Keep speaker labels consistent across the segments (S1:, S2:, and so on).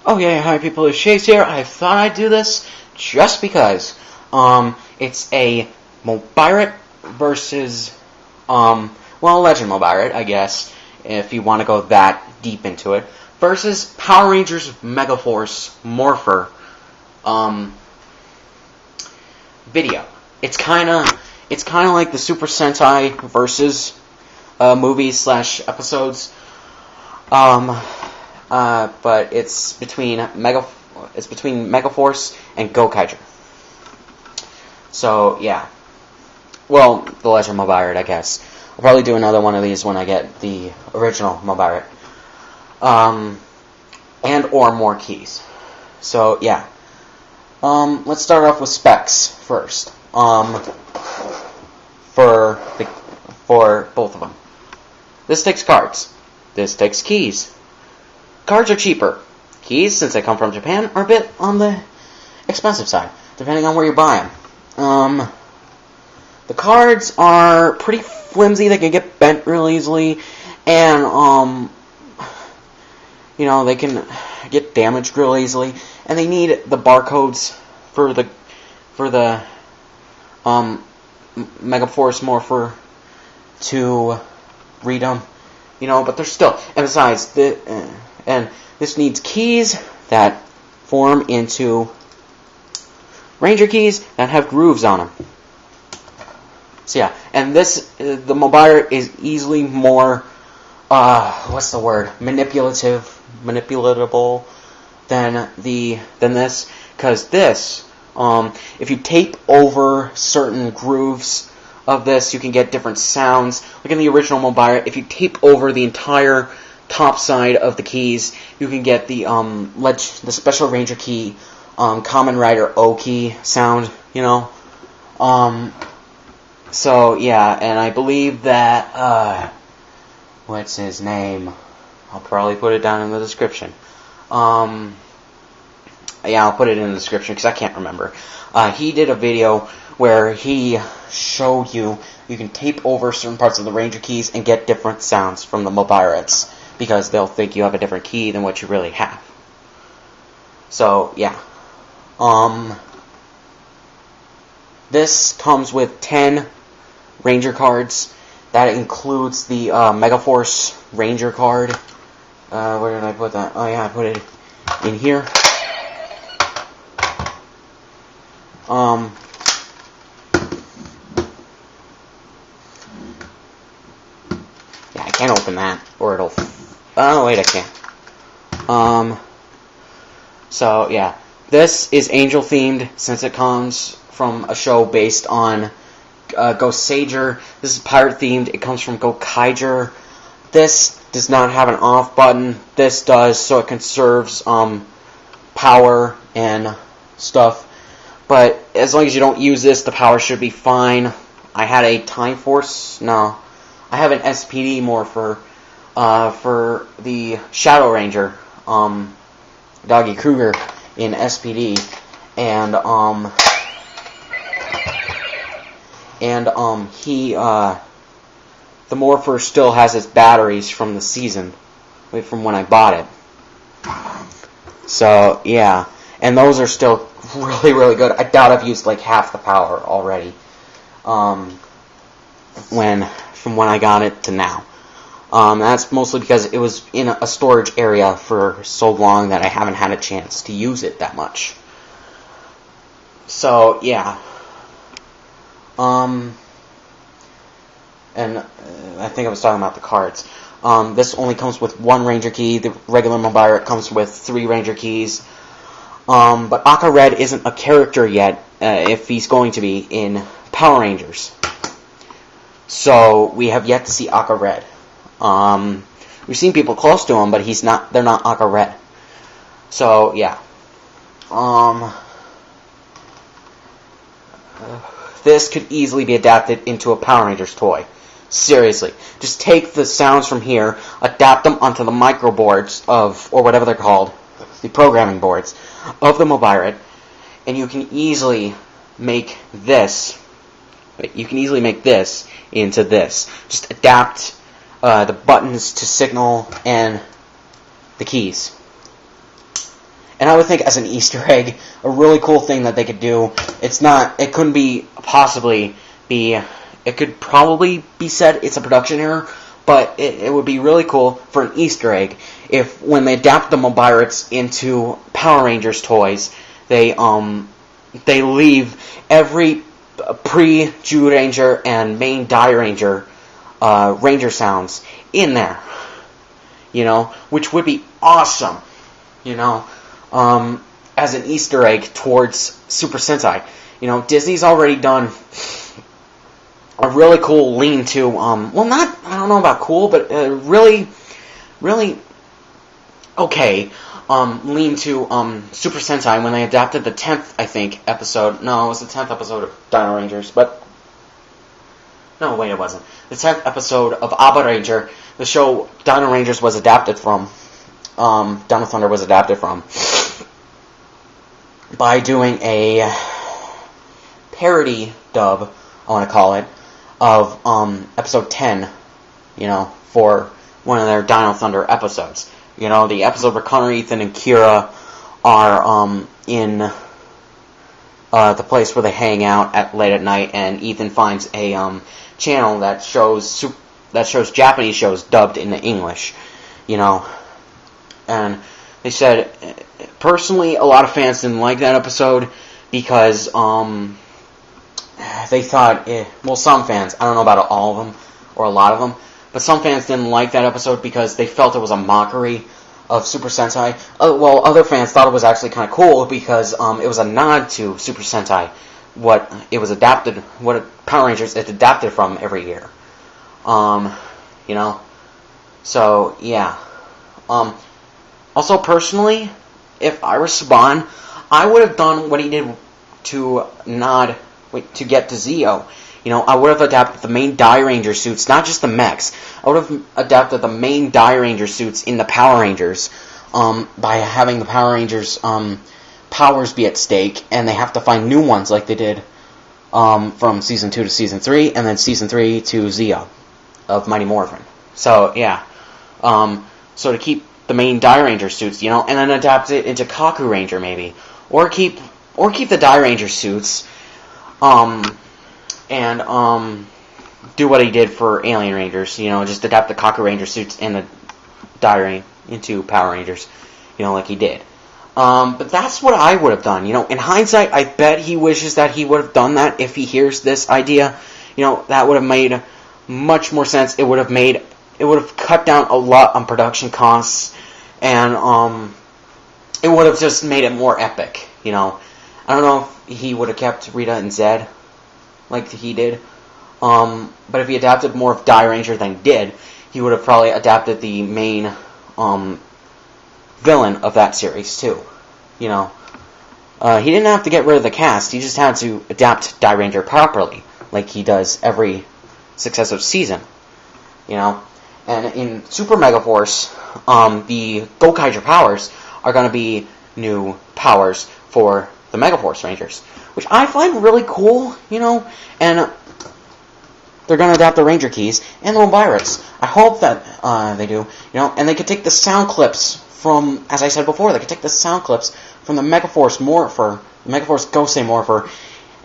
S1: Oh yeah, hi people, it's Chase here. I thought I'd do this just because. It's a Mobirate versus, Legend Mobirate, I guess, if you want to go that deep into it, versus Power Rangers Megaforce Morpher, video. It's kinda like the Super Sentai versus, movies / episodes, but it's between Megaforce and Gokaiger. So yeah, well, the Legend Mobirate, I guess. I'll probably do another one of these when I get the original Mobirate, and or more keys. So yeah, let's start off with specs first. For both of them, this takes cards. This takes keys. Cards are cheaper. Keys, since they come from Japan, are a bit on the expensive side, depending on where you buy them. The cards are pretty flimsy. They can get bent real easily, and they can get damaged real easily. And they need the barcodes for the Megaforce Morpher to read them. But they're still. And besides, and this needs keys that form into Ranger keys that have grooves on them. So yeah, and the Mobirate is easily more, manipulatable than this, because this, if you tape over certain grooves of this, you can get different sounds. Like in the original Mobirate, if you tape over the entire top side of the keys, you can get the Special Ranger key, Kamen Rider O key sound, So yeah, and I believe that what's his name? I'll probably put it down in the description. Yeah, I'll put it in the description because I can't remember. He did a video where he showed you can tape over certain parts of the Ranger keys and get different sounds from the Mobirates, because they'll think you have a different key than what you really have. So, yeah. This comes with 10 Ranger cards. That includes the Megaforce Ranger card. Where did I put that? Oh yeah, I put it in here. Yeah, I can't open that, or it'll... Oh, wait, I can't. So, yeah. This is angel-themed, since it comes from a show based on Gosei. This is pirate-themed. It comes from Gokaiger. This does not have an off button. This does, so it conserves power and stuff. But as long as you don't use this, the power should be fine. I had a Time Force. No. I have an SPD Morpher for the Shadow Ranger, Doggy Kruger in SPD, and the Morpher still has its batteries from the season, from when I bought it. So yeah, and those are still really, really good. I doubt I've used like half the power already, from when I got it to now. That's mostly because it was in a storage area for so long that I haven't had a chance to use it that much. So, yeah. And I think I was talking about the cards. This only comes with 1 Ranger key. The regular Mobirate comes with 3 Ranger keys. But Aka Red isn't a character yet, if he's going to be in Power Rangers. So, we have yet to see Aka Red. We've seen people close to him, but they're not Aka Red. So, yeah. This could easily be adapted into a Power Rangers toy. Seriously. Just take the sounds from here, adapt them onto the microboards or whatever they're called, the programming boards of the Mobirate, and you can easily make this into this. Just adapt the buttons to signal and the keys. And I would think as an Easter egg, a really cool thing that they could do, it couldn't be possibly be, it could probably be said it's a production error, but it would be really cool for an Easter egg if when they adapt the Mobirates into Power Rangers toys, they leave every pre-Zyuranger and main Dairanger Ranger sounds in there, which would be awesome, as an Easter egg towards Super Sentai. Disney's already done a really cool lean to, I don't know about cool, but really, really okay lean to Super Sentai when they adapted the 10th, I think, episode. No, it was the 10th episode of Dino Rangers, but no, wait, it wasn't. The 10th episode of Abba Ranger, the show Dino Rangers was adapted from, Dino Thunder was adapted from, by doing a parody dub, I want to call it, of episode 10, for one of their Dino Thunder episodes. The episode where Connor, Ethan, and Kira are in the place where they hang out at late at night, and Ethan finds a channel that shows Japanese shows dubbed into English, and they said, personally, a lot of fans didn't like that episode because they thought, some fans, I don't know about all of them or a lot of them, but some fans didn't like that episode because they felt it was a mockery of Super Sentai. Other fans thought it was actually kind of cool because it was a nod to Super Sentai, what Power Rangers it adapted from every year. So, yeah. Also, personally, if I were Saban, I would have done what he did to get to Zeo. I would have adapted the main Dairanger suits, not just the mechs. I would have adapted the main Dairanger suits in the Power Rangers by having the Power Rangers powers be at stake, and they have to find new ones like they did from Season 2 to Season 3, and then Season 3 to Zeo of Mighty Morphin. So, yeah. So to keep the main Dairanger suits, and then adapt it into Kaku Ranger, maybe. Or keep the Dairanger suits, and do what he did for Alien Rangers, just adapt the Kaku Ranger suits and the Dairanger into Power Rangers, like he did. But that's what I would have done, In hindsight, I bet he wishes that he would have done that if he hears this idea. That would have made much more sense. It would have cut down a lot on production costs, and it would have just made it more epic, I don't know if he would have kept Rita and Zed like he did, but if he adapted more of Dairanger than he did, he would have probably adapted the main villain of that series too. He didn't have to get rid of the cast, he just had to adapt Dairanger properly, like he does every successive season. And in Super Megaforce, the Gokaiger powers are going to be new powers for the Megaforce Rangers, which I find really cool, and they're going to adapt the Ranger Keys and the Mobirates. I hope that they do, and they could take the sound clips from, as I said before, they could take the sound clips from the Megaforce Morpher, the Megaforce Gosei Morpher,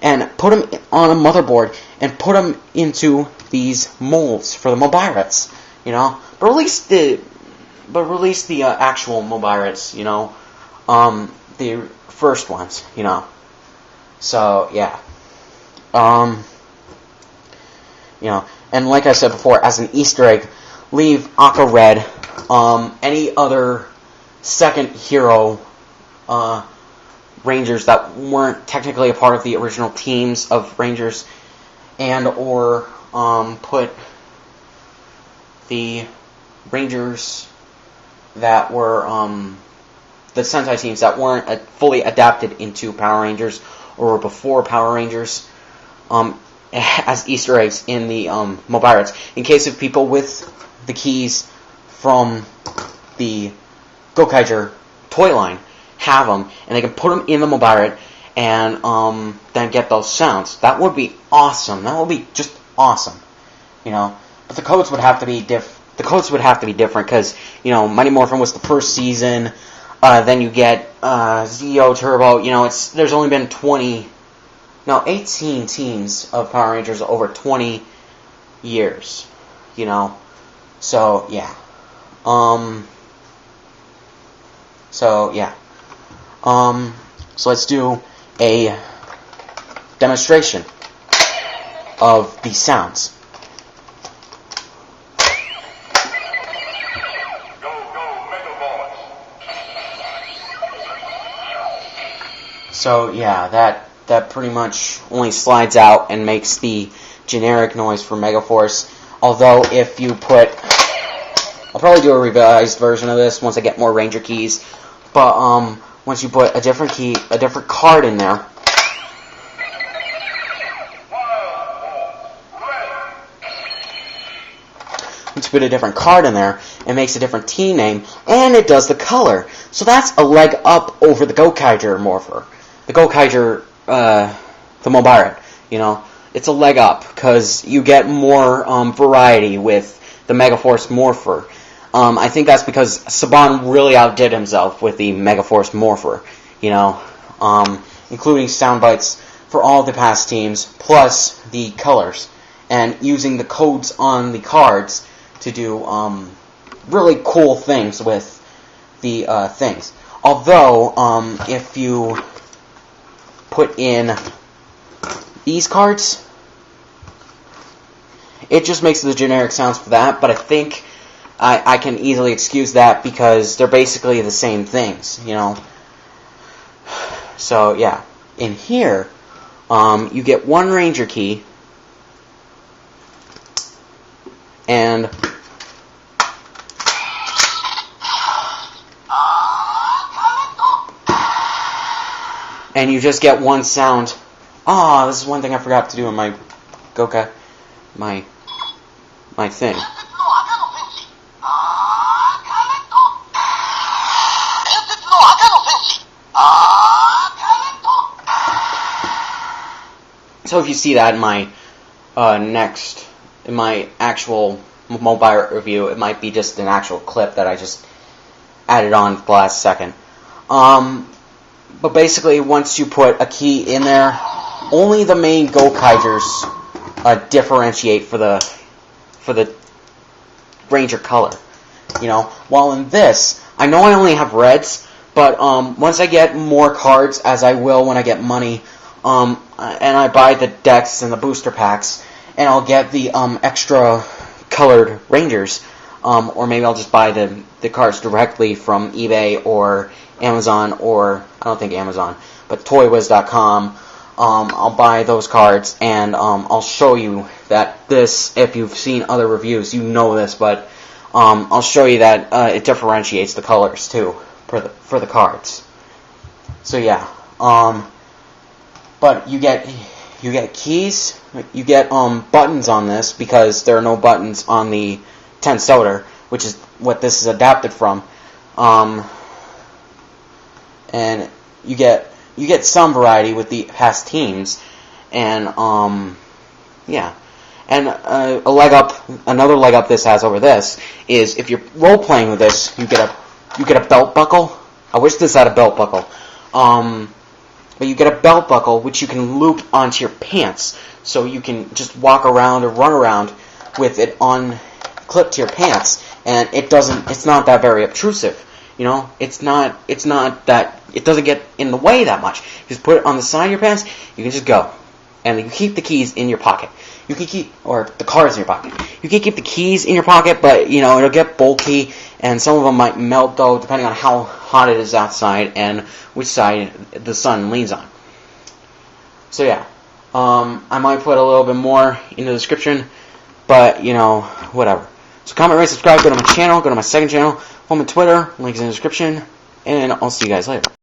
S1: and put them on a motherboard and put them into these molds for the Mobirates, but release the actual Mobirates, the first ones, So yeah, and like I said before, as an Easter egg, leave Aqua Red, any other second hero Rangers that weren't technically a part of the original teams of Rangers, and or put the Rangers that were the Sentai teams that weren't fully adapted into Power Rangers or before Power Rangers as Easter eggs in the Mobirates, in case of people with the keys from the Gokaiger toy line have them, and they can put them in the Mobirate and then get those sounds. That would be awesome. That would be just awesome, But the codes would have to be different because Mighty Morphin was the first season. Then you get Zeo Turbo. You know, there's only been 18 teams of Power Rangers over 20 years. You know, so yeah. So let's do a demonstration of these sounds. So yeah, that pretty much only slides out and makes the generic noise for Megaforce. Although if you put, I'll probably do a revised version of this once I get more Ranger keys. But once you put a different card in there, it makes a different team name, and it does the color. So that's a leg up over the Gokaiger Morpher. The Gokaiger, the Mobirate, you know. It's a leg up, because you get more variety with the Megaforce Morpher. I think that's because Saban really outdid himself with the Megaforce Morpher, you know, including sound bites for all the past teams, plus the colors, and using the codes on the cards to do really cool things with the things. Although, if you put in these cards, it just makes the generic sounds for that, but I think I can easily excuse that because they're basically the same things, you know. So, yeah. In here, you get one Ranger key, and you just get one sound. Ah, this is one thing I forgot to do in my Gokai, my thing. So if you see that in my in my actual Mobirate review, it might be just an actual clip that I just added on at the last second. But basically, once you put a key in there, only the main Gokaigers differentiate for the Ranger color. You know, while in this, I know I only have reds, but once I get more cards, as I will when I get money, and I buy the decks and the booster packs, and I'll get the extra colored Rangers, or maybe I'll just buy the cards directly from eBay or Amazon, or I don't think Amazon, but ToyWiz.com. I'll buy those cards, and I'll show you that this, if you've seen other reviews, you know this, but I'll show you that it differentiates the colors too for the cards. So yeah, but you get keys, you get buttons on this because there are no buttons on the 10 Soder, which is what this is adapted from, and you get some variety with the past teams, and yeah. And another leg up this has over this is if you're role playing with this, you get a belt buckle. I wish this had a belt buckle, but you get a belt buckle which you can loop onto your pants, so you can just walk around or run around with it on clipped to your pants, and it's not that very obtrusive. You know, it's not that, it doesn't get in the way that much. You just put it on the side of your pants, you can just go. And you keep the keys in your pocket. You can keep, or the cards in your pocket. You can keep the keys in your pocket, but, you know, it'll get bulky, and some of them might melt, though, depending on how hot it is outside and which side the sun leans on. So, yeah. I might put a little bit more in the description, but, you know, whatever. So comment, rate, subscribe, go to my channel, go to my second channel, follow me on Twitter, link is in the description, and I'll see you guys later.